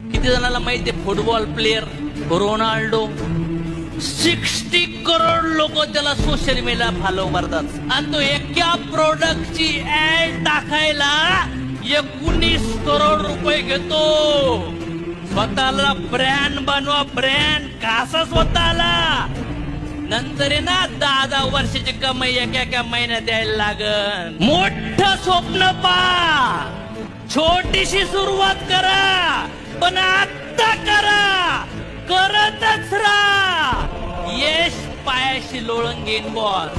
किती जणांना माहिती आहे फुटबॉल प्लेअर रोनाल्डो 60 करोड लोक त्याला सोशल मीडिया फॉलो करतात आणि तो एका प्रोडक्टची ऍड टाकायला 19 करोड रुपये घेतो. स्वतःला ब्रँड बनवा, ब्रँड कसा स्वतःला. नंतर आहे ना 10 वर्षाची कमाई एका महिन्यात द्यायला लागन. मोठं स्वप्न पहा, छोटीशी सुरुवात करा, पण आत्ता करा, करतच राहा. यश पायाशी लोळून घेईन बॉस.